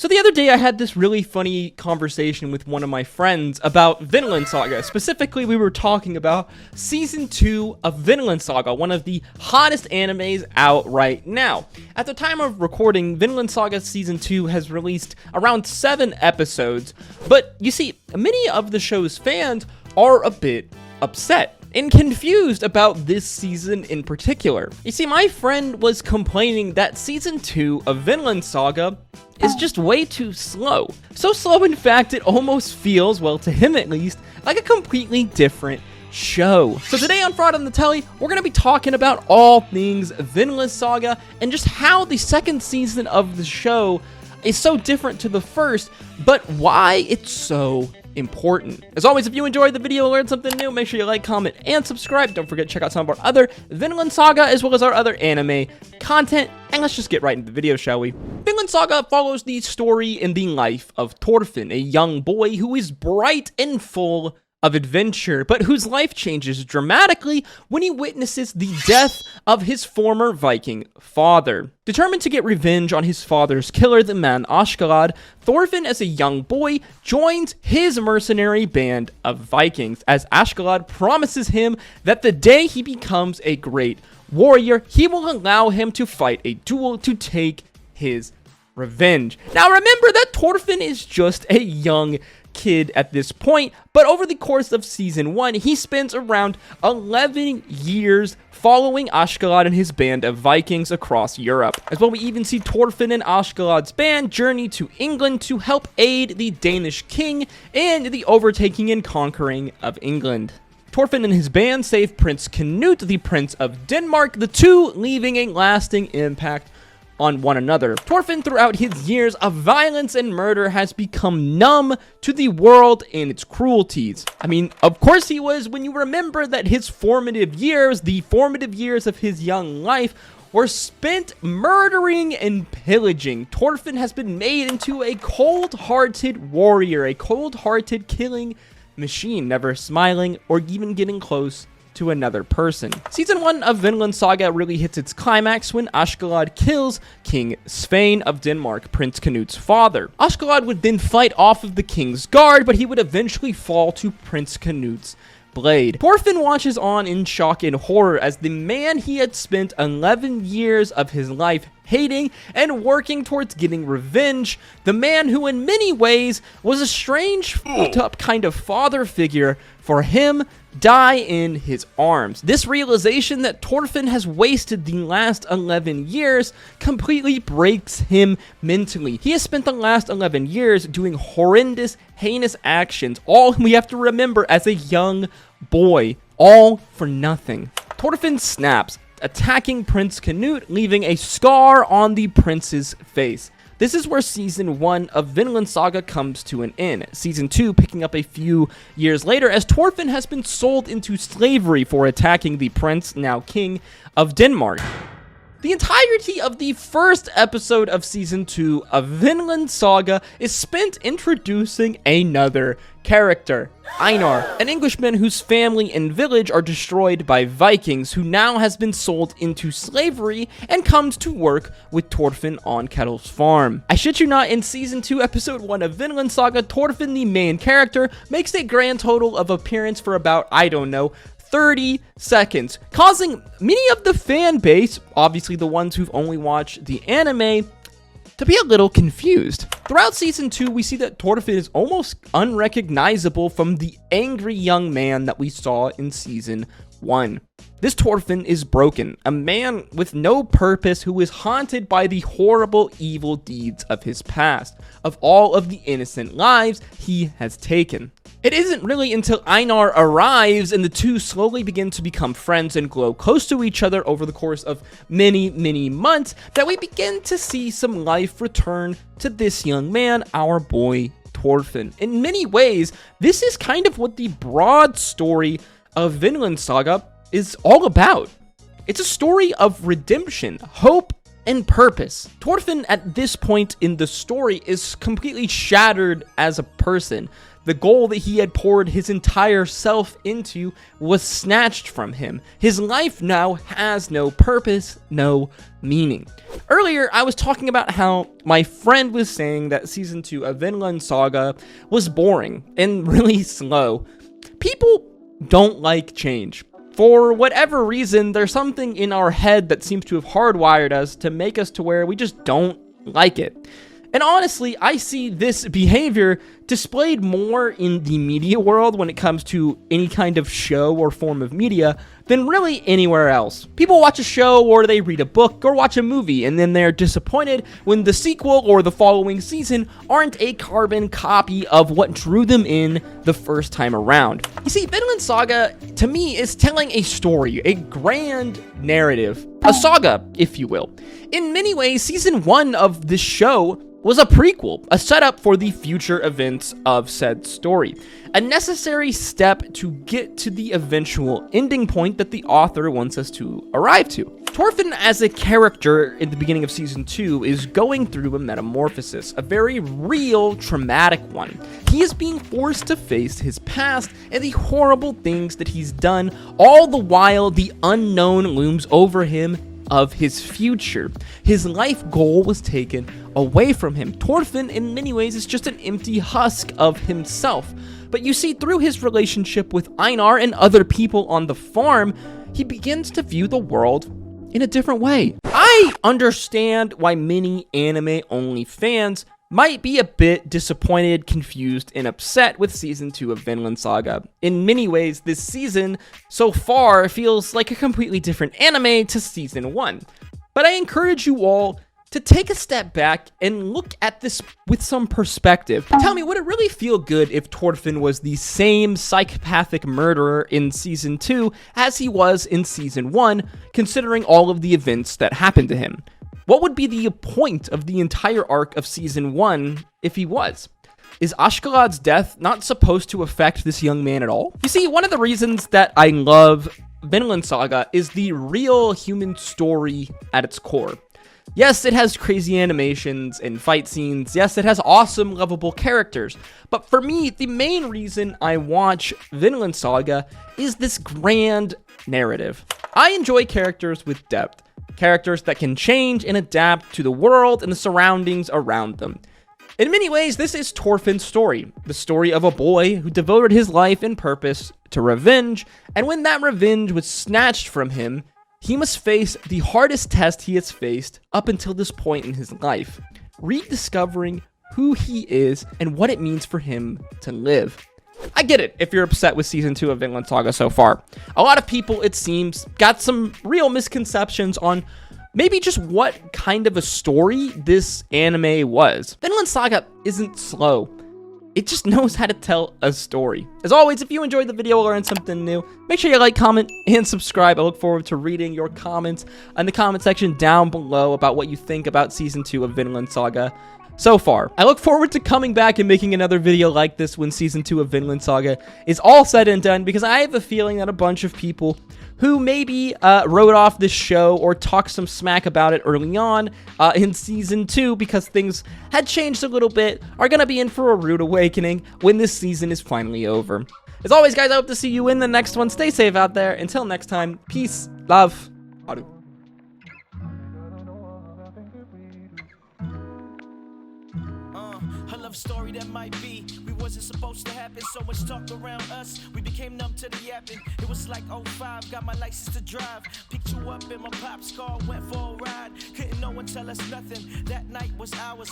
So the other day I had this really funny conversation with one of my friends about Vinland Saga. Specifically, we were talking about Season 2 of Vinland Saga, one of the hottest animes out right now. At the time of recording, Vinland Saga Season 2 has released around 7 episodes, but you see, many of the show's fans are a bit upset and confused about this season in particular. You see, my friend was complaining that Season 2 of Vinland Saga is just way too slow. So slow, in fact, it almost feels, well, to him at least, like a completely different show. So today on Fraud on the Telly, we're going to be talking about all things Vinland Saga and just how the second season of the show is so different to the first, but why it's so important. As always, if you enjoyed the video and learned something new, make sure you like, comment, and subscribe. Don't forget to check out some of our other Vinland Saga as well as our other anime content. And let's just get right into the video, shall we? Vinland Saga follows the story and the life of Thorfinn, a young boy who is bright and full of adventure, but whose life changes dramatically when he witnesses the death of his former Viking father. Determined to get revenge on his father's killer, the man Askeladd, Thorfinn, as a young boy, joins his mercenary band of Vikings, as Askeladd promises him that the day he becomes a great warrior, he will allow him to fight a duel to take his revenge. Now remember that Thorfinn is just a young kid at this point, but over the course of Season 1, he spends around 11 years following Askeladd and his band of Vikings across Europe. As well, we even see Thorfinn and Askeladd's band journey to England to help aid the Danish king in the overtaking and conquering of England. Thorfinn and his band save Prince Canute, the Prince of Denmark, the two leaving a lasting impact on one another. Thorfinn, throughout his years of violence and murder, has become numb to the world and its cruelties. I mean, of course he was, when you remember that his formative years, the formative years of his young life, were spent murdering and pillaging. Thorfinn has been made into a cold-hearted warrior, a cold-hearted killing machine, never smiling or even getting close to another person. Season 1 of Vinland Saga really hits its climax when Askeladd kills King Svein of Denmark, Prince Canute's father. Askeladd would then fight off of the king's guard, but he would eventually fall to Prince Canute's blade. Thorfinn watches on in shock and horror as the man he had spent 11 years of his life hating and working towards getting revenge, the man who in many ways was a strange, fucked up kind of father figure for him, die in his arms. This realization that Thorfinn has wasted the last 11 years completely breaks him mentally. He has spent the last 11 years doing horrendous, heinous actions, all we have to remember as a young boy, all for nothing. Thorfinn snaps, attacking Prince Canute, leaving a scar on the prince's face. This is where Season 1 of Vinland Saga comes to an end. Season 2 picking up a few years later as Thorfinn has been sold into slavery for attacking the prince, now king, of Denmark. The entirety of the first episode of Season 2 of Vinland Saga is spent introducing another character, Einar, an Englishman whose family and village are destroyed by Vikings, who now has been sold into slavery and comes to work with Thorfinn on Ketil's farm. I shit you not, in Season 2, Episode 1 of Vinland Saga, Thorfinn, the main character, makes a grand total of appearance for about, I don't know, 30 seconds, causing many of the fan base, obviously the ones who've only watched the anime, to be a little confused. Throughout Season 2, we see that Thorfinn is almost unrecognizable from the angry young man that we saw in Season 1. This Thorfinn is broken, a man with no purpose who is haunted by the horrible evil deeds of his past, of all of the innocent lives he has taken. It isn't really until Einar arrives and the two slowly begin to become friends and grow close to each other over the course of many, many months that we begin to see some life return to this young man, our boy Thorfinn. In many ways, this is kind of what the broad story of Vinland Saga is all about. It's a story of redemption, hope, and purpose. Thorfinn at this point in the story is completely shattered as a person. The goal that he had poured his entire self into was snatched from him. His life now has no purpose, no meaning. Earlier, I was talking about how my friend was saying that Season 2 of Vinland Saga was boring and really slow. People don't like change. For whatever reason, there's something in our head that seems to have hardwired us to make us to where we just don't like it. And honestly, I see this behavior displayed more in the media world when it comes to any kind of show or form of media than really anywhere else. People watch a show or they read a book or watch a movie and then they're disappointed when the sequel or the following season aren't a carbon copy of what drew them in the first time around. You see, Vinland Saga, to me, is telling a story, a grand narrative, a saga, if you will. In many ways, Season 1 of this show was a prequel, a setup for the future events of said story, a necessary step to get to the eventual ending point that the author wants us to arrive to. Thorfinn as a character in the beginning of Season 2 is going through a metamorphosis, a very real, traumatic one. He is being forced to face his past and the horrible things that he's done, all the while the unknown looms over him of his future. His life goal was taken away from him. Thorfinn, in many ways, is just an empty husk of himself. But you see, through his relationship with Einar and other people on the farm, he begins to view the world in a different way. I understand why many anime-only fans might be a bit disappointed, confused, and upset with Season 2 of Vinland Saga. In many ways, this season, so far, feels like a completely different anime to Season 1. But I encourage you all to take a step back and look at this with some perspective. Tell me, would it really feel good if Thorfinn was the same psychopathic murderer in Season 2 as he was in Season 1, considering all of the events that happened to him? What would be the point of the entire arc of Season 1 if he was? Is Askeladd's death not supposed to affect this young man at all? You see, one of the reasons that I love Vinland Saga is the real human story at its core. Yes, it has crazy animations and fight scenes. Yes, it has awesome, lovable characters. But for me, the main reason I watch Vinland Saga is this grand narrative. I enjoy characters with depth. Characters that can change and adapt to the world and the surroundings around them. In many ways, this is Thorfinn's story, the story of a boy who devoted his life and purpose to revenge, and when that revenge was snatched from him, he must face the hardest test he has faced up until this point in his life, rediscovering who he is and what it means for him to live. I get it if you're upset with Season 2 of Vinland Saga so far. A lot of people, it seems, got some real misconceptions on maybe just what kind of a story this anime was. Vinland Saga isn't slow. It just knows how to tell a story. As always, if you enjoyed the video or learned something new, make sure you like, comment, and subscribe. I look forward to reading your comments in the comment section down below about what you think about Season 2 of Vinland Saga so far. I look forward to coming back and making another video like this when Season 2 of Vinland Saga is all said and done, because I have a feeling that a bunch of people who maybe wrote off this show or talked some smack about it early on in Season 2 because things had changed a little bit are going to be in for a rude awakening when this season is finally over. As always, guys, I hope to see you in the next one. Stay safe out there. Until next time, peace, love, Aru. Story that might be, we wasn't supposed to happen. So much talk around us, we became numb to the yapping. It was like 05, got my license to drive. Picked you up in my pop's car, went for a ride. Couldn't no one tell us nothing, that night was ours.